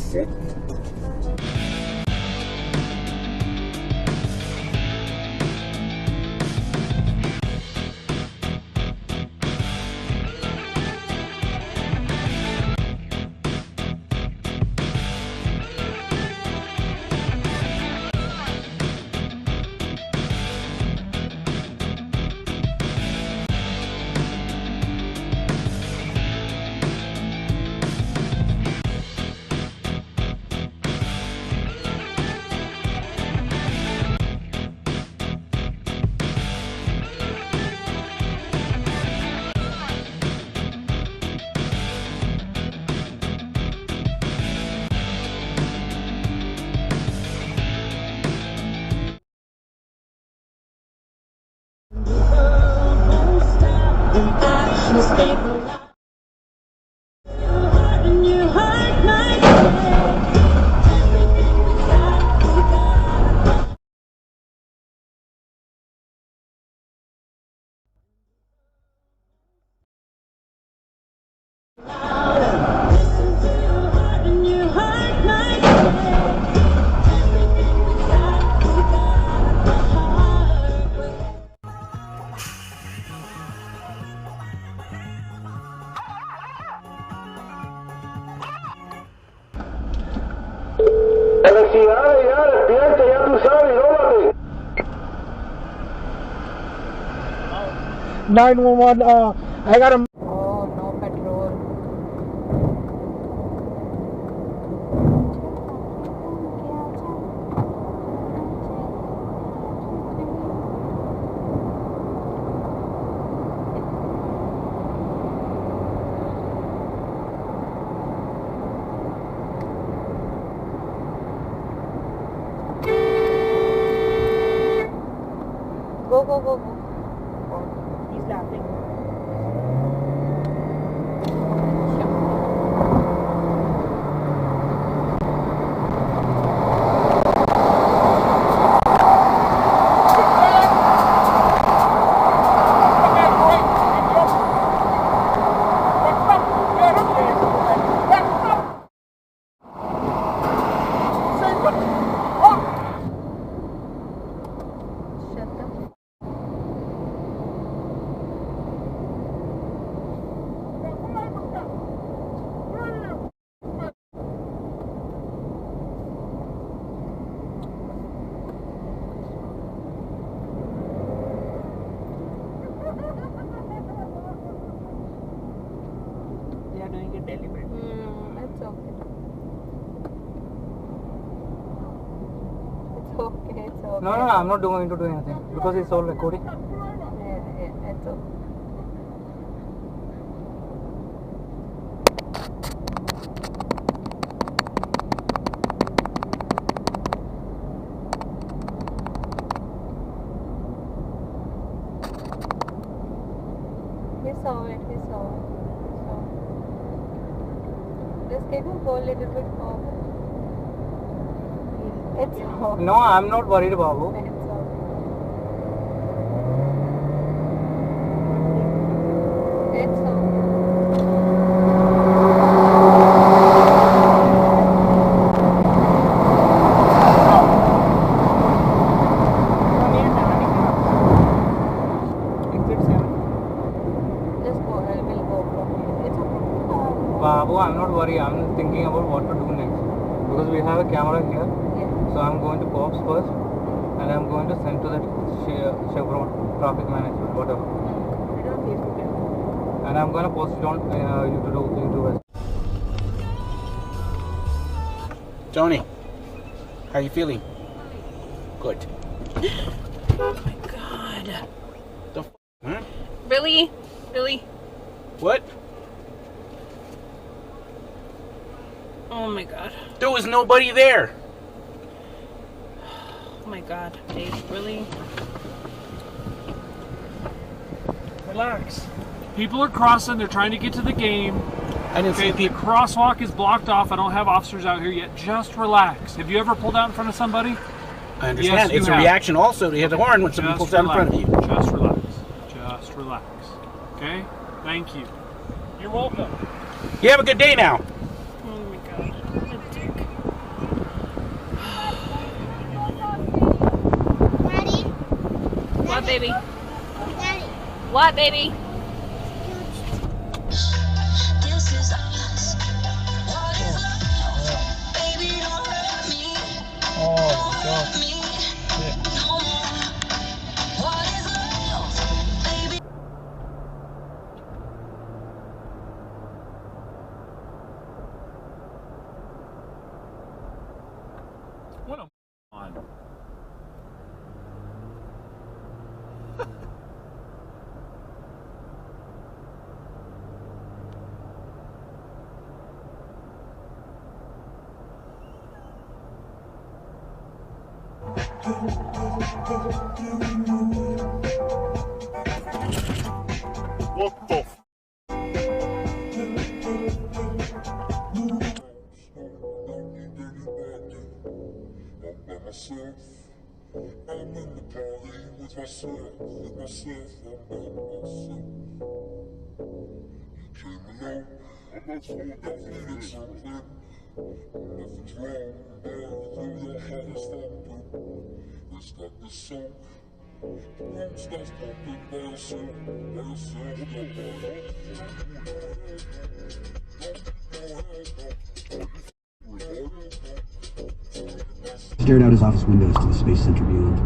sick. Ya, despierta, ya tú sabes, róbate. 911, I got a... Oh, no petrol. Go, go, go, go. Oh, he's laughing. They are doing it deliberately. It's okay. It's okay, it's okay. No, I'm not going to do anything because it's all recording. Yeah, it's okay. He saw it. Just can you go a little bit forward? It's okay. No, I'm not worried, Babu. It's okay. It's okay. Just go. I will go from here. It's okay. Babu, I'm not worried. I'm thinking about what to do next. Because we have a camera here. Yeah. So I'm going to cops first. And I'm going to send to that Chevron traffic management, whatever. Put it on Facebook. And I'm going to post it on YouTube. Tony, how are you feeling? Good. Oh my god. The huh? Really? What? Oh my god. There was nobody there. Oh my god, Dave, really? Relax. People are crossing, they're trying to get to the game. I didn't see Okay, the people. crosswalk is blocked off. I don't have officers out here yet. Just relax. Have you ever pulled out in front of somebody? I understand. Yes, you It's a have. reaction also to hit the horn when someone pulls out in front of you. Just relax. Just relax. Okay? Thank you. You're welcome. You have a good day now. Oh my god. What a dick. baby? Daddy. What, baby? This is us. What is love? Baby, don't hurt me. Don't hurt me. No more. What is love? Baby. What a on. What the f? I'm in the party with myself, I'm by myself. You came along, I'm not so definitely something. Nothing's wrong, but your heart is thumping. Let's got the song. Room starts pumping by yourself, Stared out his office windows to the space center beyond.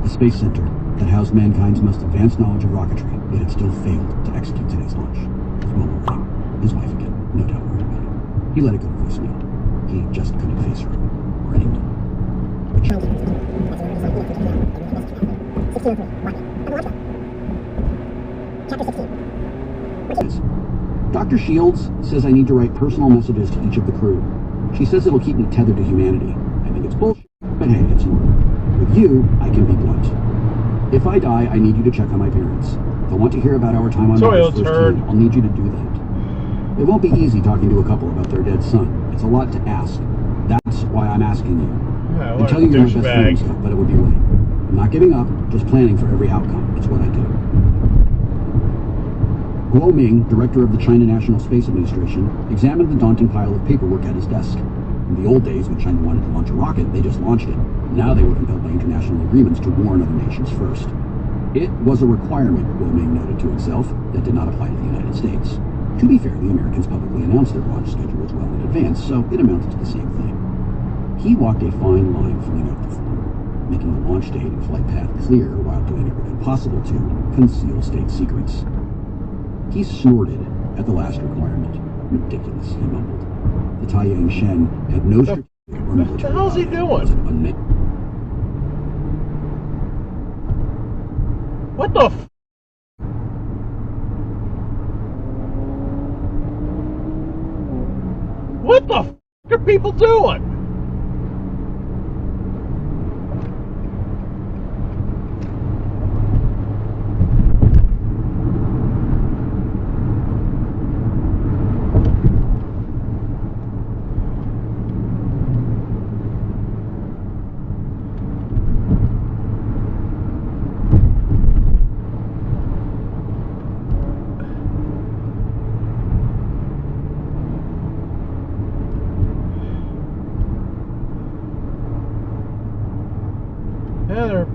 The space center that housed mankind's most advanced knowledge of rocketry, yet it still failed to execute today's launch. His mobile rang. His wife again, no doubt worried about it. He let it go to voicemail. He just couldn't face her, or anyone. Dr. Shields says I need to write personal messages to each of the crew. She says it'll keep me tethered to humanity. I think it's bullshit, but hey, it's in order. With you, I can be blunt. If I die, I need you to check on my parents. If I want to hear about our time on Mars firsthand, I'll need you to do that. It won't be easy talking to a couple about their dead son. It's a lot to ask. That's why I'm asking you. Yeah, I tell you you're my best friend and stuff, but it would be lame. I'm not giving up, just planning for every outcome. It's what I do. Guo Ming, director of the China National Space Administration, examined the daunting pile of paperwork at his desk. In the old days, when China wanted to launch a rocket, they just launched it. Now they were compelled by international agreements to warn other nations first. It was a requirement, Guo Ming noted to himself, that did not apply to the United States. To be fair, the Americans publicly announced their launch schedules well in advance, so it amounted to the same thing. He walked a fine line filling out the form, making the launch date and flight path clear while doing everything possible to conceal state secrets. He snorted at the last requirement. Ridiculous, he mumbled. The Taiyang Shen had no strategic or military. What the hell's he doing? What the f? What the f are people doing? Yeah, they're